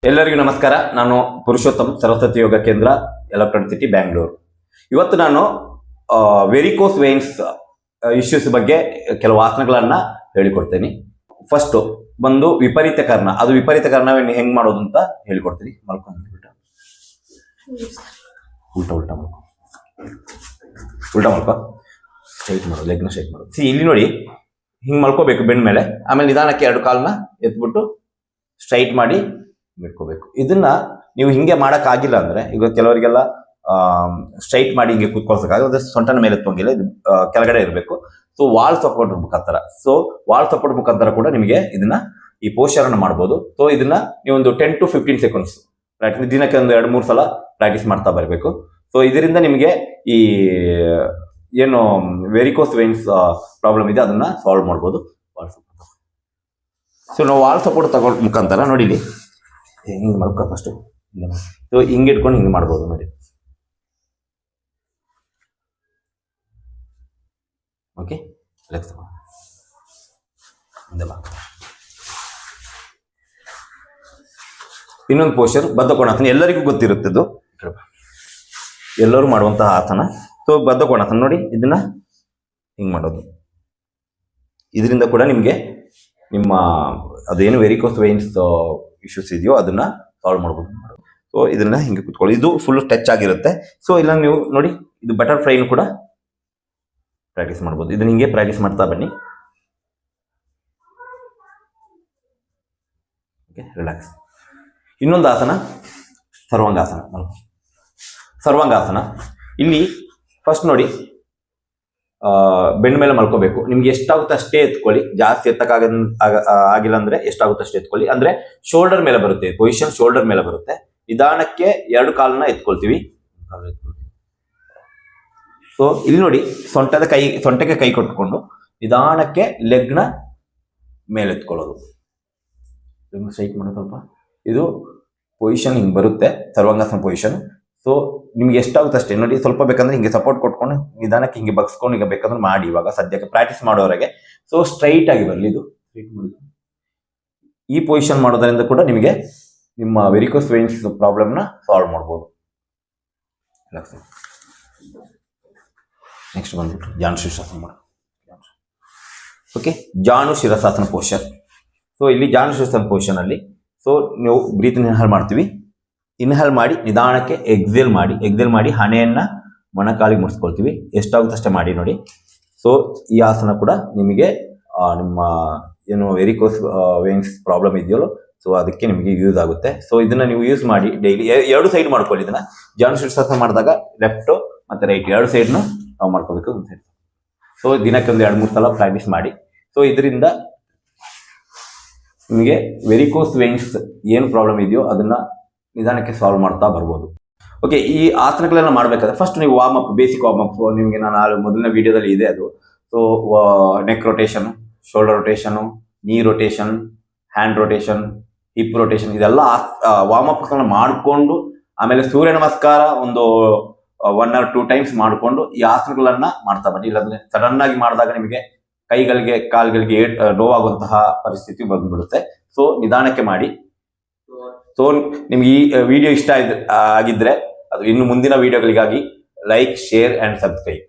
ಎಲ್ಲರಿಗೂ ನಮಸ್ಕಾರ. ನಾನು ಪುರುಷೋತ್ತಮ್, ಸರಸ್ವತಿ ಯೋಗ ಕೇಂದ್ರ, ಎಲೆಕ್ಟ್ರಾನಿಕ್ ಸಿಟಿ, ಬ್ಯಾಂಗ್ಳೂರು. ಇವತ್ತು ನಾನು ವೆರಿಕೋಸ್ ವೇನ್ಸ್ ಇಶ್ಯೂಸ್ ಬಗ್ಗೆ ಕೆಲವು ಆಸನಗಳನ್ನು ಹೇಳಿಕೊಡ್ತೇನೆ. ಫಸ್ಟ್ ಬಂದು ವಿಪರೀತ ಕರ್ಣ. ಅದು ವಿಪರೀತ ಕರ್ಣವನ್ನು ಹೆಂಗ್ ಮಾಡೋದು ಅಂತ ಹೇಳಿಕೊಡ್ತೀನಿ. ಮಲ್ಕೊಂಡು ಉಲ್ಟಾ ಮಲ್ಕೊ, ಸ್ಟ್ರೈಟ್ ಮಾಡೋದು, ಲೆಗ್ನ ಸ್ಟ್ರೈಟ್ ಮಾಡೋದು. ಇಲ್ಲಿ ನೋಡಿ, ಹಿಂಗೆ ಮಲ್ಕೋಬೇಕು ಬೆಂಡ್ ಮೇಲೆ. ಆಮೇಲೆ ನಿಧಾನಕ್ಕೆ ಎರಡು ಕಾಲನ್ನ ಎತ್ಬಿಟ್ಟು ಸ್ಟ್ರೈಟ್ ಮಾಡಿ ಇಟ್ಕೋಬೇಕು. ಇದನ್ನ ನೀವು ಹಿಂಗೆ ಮಾಡೋಕ್ಕಾಗಿಲ್ಲ ಅಂದ್ರೆ, ಈಗ ಕೆಲವರಿಗೆಲ್ಲ ಸ್ಟ್ರೈಟ್ ಮಾಡಿ ಹಿಂಗೆ ಕೂತ್ಕೊಳ್ಸಕ್ಕಾಗಲ್ಲ, ಸೊಂಟನ ಮೇಲೆ ಎತ್ತೋಂಗಿಲ್ಲ, ಇದು ಕೆಳಗಡೆ ಇರಬೇಕು. ಸೊ ವಾಲ್ ಸಪೋರ್ಟ್ ಮುಖಾಂತರ, ಕೂಡ ನಿಮಗೆ ಇದನ್ನ ಈ ಪೋಸ್ಚರ್ ಅನ್ನು ಮಾಡ್ಬೋದು. ಸೊ ಇದನ್ನ ನೀವು ಒಂದು 10 to 15 seconds ಪ್ರಾಕ್ಟೀಸ್, ದಿನಕ್ಕೆ ಒಂದು 2-3 ಸಲ ಪ್ರಾಕ್ಟೀಸ್ ಮಾಡ್ತಾ ಬರಬೇಕು. ಸೊ ಇದರಿಂದ ನಿಮಗೆ ಈ ಏನು ವೆರಿಕೋಸ್ ವೇನ್ಸ್ ಪ್ರಾಬ್ಲಮ್ ಇದೆ ಅದನ್ನ ಸಾಲ್ವ್ ಮಾಡ್ಬೋದು. ಸೊ ನಾವು ವಾಲ್ ಸಪೋರ್ಟ್ ತಗೊಳ್ಳೋ ಮುಖಾಂತರ ನೋಡಿ, ಹಿಂಗೆ ಮಲ್ಕೊ ಫಸ್ಟು. ಸೊ ಹಿಂಗೆ ಇಟ್ಕೊಂಡು ಹಿಂಗೆ ಮಾಡ್ಬೋದು ನೋಡಿ. ಓಕೆ, ರಿಲ್ಯಾಕ್ಸ್ ತಗೋ. ಇನ್ನೊಂದು ಪೋಸ್ಚರ್ ಬದ್ಧ ಕೋಣಾಸನ, ಎಲ್ಲರಿಗೂ ಗೊತ್ತಿರುತ್ತದು, ಎಲ್ಲರೂ ಮಾಡುವಂತಹ ಆಸನ. ಸೊ ಬದ್ಧ ಕೋಣಾಸನ ನೋಡಿ, ಇದನ್ನ ಹಿಂಗೆ ಮಾಡೋದು. ಇದರಿಂದ ಕೂಡ ನಿಮಗೆ ನಿಮ್ಮ ಅದೇನು ವೆರಿಕೋಸ್ ವೇನ್ಸ್ ಇಶ್ಯೂಸ್ ಇದೆಯೋ ಅದನ್ನ ಸಾಲ್ವ್ ಮಾಡ್ಬೋದು. ಸೊ ಇದನ್ನ ಹಿಂಗೆ ಕುತ್ಕೊಳ್ಳಿ, ಇದು ಫುಲ್ ಟಚ್ ಆಗಿರುತ್ತೆ. ಸೊ ಇಲ್ಲ ನೀವು ನೋಡಿ, ಇದು ಬಟರ್ಫ್ಲೈನು ಕೂಡ ಪ್ರಾಕ್ಟೀಸ್ ಮಾಡ್ಬೋದು. ಇದನ್ನ ಹಿಂಗೆ ಪ್ರಾಕ್ಟೀಸ್ ಮಾಡ್ತಾ ಬನ್ನಿ. Okay, relax. ಇನ್ನೊಂದು ಆಸನ ಸರ್ವಾಂಗಾಸನ. ಇಲ್ಲಿ ಫಸ್ಟ್ ನೋಡಿ, ಬೆಂಡ್ ಮೇಲೆ ಮಲ್ಕೋಬೇಕು. ನಿಮ್ಗೆ ಎಷ್ಟಾಗುತ್ತೆ ಅಷ್ಟೇ ಎತ್ಕೊಳ್ಳಿ, ಜಾಸ್ತಿ ಆಗಿಲ್ಲ ಅಂದ್ರೆ ಎಷ್ಟಾಗುತ್ತೆ ಅಷ್ಟೇ ಎತ್ಕೊಳ್ಳಿ. ಅಂದ್ರೆ ಶೋಲ್ಡರ್ ಮೇಲೆ ಬರುತ್ತೆ ಪೊಸಿಷನ್, ಶೋಲ್ಡರ್ ಮೇಲೆ ಬರುತ್ತೆ. ನಿಧಾನಕ್ಕೆ ಎರಡು ಕಾಲನ್ನ ಎತ್ಕೊಳ್ತೀವಿ. ಸೊ ಇಲ್ಲಿ ನೋಡಿ, ಸೊಂಟಕ್ಕೆ ಕೈ ಕೊಟ್ಕೊಂಡು ನಿಧಾನಕ್ಕೆ ಲೆಗ್ನ ಮೇಲೆ ಎತ್ಕೊಳ್ಳೋದು. ಸ್ಟ್ರೈಟ್ ಮಾಡೋದು ಸ್ವಲ್ಪ. ಇದು ಪೊಸಿಷನ್ ಹಿಂಗೆ ಬರುತ್ತೆ, ಸರ್ವಾಂಗಾಸನ ಪೊಸಿಷನ್. ಸೊ ನಿಮ್ಗೆ ಎಷ್ಟಾಗುತ್ತೆ ಅಷ್ಟೇ ನೋಡಿ. ಸ್ವಲ್ಪ ಬೇಕಂದ್ರೆ ಹಿಂಗೆ ಸಪೋರ್ಟ್ ಕೊಟ್ಕೊಂಡು ನಿಧಾನಕ್ಕೆ ಹಿಂಗೆ ಬಗ್ಸ್ಕೊಂಡು ಈಗ ಬೇಕಂದ್ರೆ ಮಾಡಿ. ಇವಾಗ ಸದ್ಯಕ್ಕೆ ಪ್ರಾಕ್ಟೀಸ್ ಮಾಡೋವರೆಗೆ ಸೊ ಸ್ಟ್ರೈಟ್ ಆಗಿ ಬರಲಿ. ಇದು ಸ್ಟ್ರೈಟ್ ಮಾಡಿ ಈ ಪೊಸಿಷನ್ ಮಾಡೋದ್ರಿಂದ ಕೂಡ ನಿಮಗೆ ನಿಮ್ಮ ವೆರಿಕೋಸ್ ವೇನ್ಸ್ ಪ್ರಾಬ್ಲಮ್ನ ಸಾಲ್ವ್ ಮಾಡ್ಬೋದು. ನೆಕ್ಸ್ಟ್ ಬಂದ್ಬಿಟ್ಟು ಜಾನು ಶಿರಸಾಸನ ಮಾಡು. ಓಕೆ, ಜಾನು ಶಿರಸಾಸನ ಪೋಸ್ಚರ್. ಸೊ ಇಲ್ಲಿ ಜಾನು ಶಿರಸಾಸನ ಪೊಸಿಷನ್ ಅಲ್ಲಿ ಸೊ ನೀವು ಬ್ರೀತ್ ಇನ್ಹೇಲ್ ಮಾಡ್ತೀವಿ. ಇನ್ಹೇಲ್ ಮಾಡಿ ನಿಧಾನಕ್ಕೆ ಎಕ್ಸೇಲ್ ಮಾಡಿ ಹಣೆಯನ್ನ ಮೊಣಕಾಲಿಗೆ ಮುಡಿಸ್ಕೊಳ್ತೀವಿ. ಎಷ್ಟಾಗುತ್ತೆ ಅಷ್ಟೇ ಮಾಡಿ ನೋಡಿ. ಸೊ ಈ ಆಸನ ಕೂಡ ನಿಮಗೆ ನಿಮ್ಮ ಏನು ವೆರಿಕೋಸ್ ವೇನ್ಸ್ ಪ್ರಾಬ್ಲಮ್ ಇದೆಯೋ ಸೊ ಅದಕ್ಕೆ ನಿಮಗೆ ಯೂಸ್ ಆಗುತ್ತೆ. ಸೊ ಇದನ್ನ ನೀವು ಯೂಸ್ ಮಾಡಿ ಡೈಲಿ. ಎರಡು ಸೈಡ್ ಮಾಡ್ಕೊಳ್ಳಿ. ಇದನ್ನ ಜಾನು ಶಿರಸಾಸನ ಮಾಡಿದಾಗ ಲೆಫ್ಟ್ ಮತ್ತೆ ರೈಟ್ ಎರಡು ಸೈಡ್ನು ನಾವು ಮಾಡ್ಕೋಬೇಕು. ಒಂದು ಸೈಡ್. ಸೊ ದಿನಕ್ಕೆ ಒಂದು 2-3 ಸಲ ಪ್ರಾಕ್ಟೀಸ್ ಮಾಡಿ. ಸೊ ಇದರಿಂದ ನಿಮಗೆ ವೆರಿಕೋಸ್ ವೇನ್ಸ್ ಏನು ಪ್ರಾಬ್ಲಮ್ ಇದೆಯೋ ಅದನ್ನ ನಿಧಾನಕ್ಕೆ ಸಾಲ್ವ್ ಮಾಡ್ತಾ ಬರ್ಬೋದು. ಓಕೆ, ಈ ಆಸನಗಳೆಲ್ಲ ಮಾಡಬೇಕಾದ್ರೆ ಫಸ್ಟ್ ನೀವು ಬೇಸಿಕ್ ವಾರ್ಮ್ ಅಪ್ ನಿಮಗೆ ನಾನು ಮೊದಲನೇ ವಿಡಿಯೋದಲ್ಲಿ ಇದೆ ಅದು. ಸೊ ನೆಕ್ ರೊಟೇಷನ್, ಶೋಲ್ಡರ್ ರೊಟೇಷನು, ನೀ rotation, hand rotation, hip rotation, ಇದೆಲ್ಲ ವಾರ್ಮ್ ಅಪ್ ಮಾಡಿಕೊಂಡು ಆಮೇಲೆ ಸೂರ್ಯ ನಮಸ್ಕಾರ ಒಂದು 1 or 2 times ಮಾಡಿಕೊಂಡು ಈ ಆಸನಗಳನ್ನ ಮಾಡ್ತಾ ಬನ್ನಿ. ಇಲ್ಲಾಂದ್ರೆ ಸಡನ್ ಆಗಿ ಮಾಡಿದಾಗ ನಿಮಗೆ ಕೈಗಳಿಗೆ ಕಾಲುಗಳಿಗೆ ನೋವಾಗುವಂತಹ ಪರಿಸ್ಥಿತಿ ಬಂದ್ಬಿಡುತ್ತೆ. ಸೊ ನಿಧಾನಕ್ಕೆ ಮಾಡಿ. ಸೊ ನಿಮ್ಗೆ ಈ ವಿಡಿಯೋ ಇಷ್ಟ ಆಗಿದ್ರೆ ಅದು ಇನ್ನು ಮುಂದಿನ ವಿಡಿಯೋಗಳಿಗಾಗಿ ಲೈಕ್, ಶೇರ್ ಅಂಡ್ ಸಬ್ಸ್ಕ್ರೈಬ್.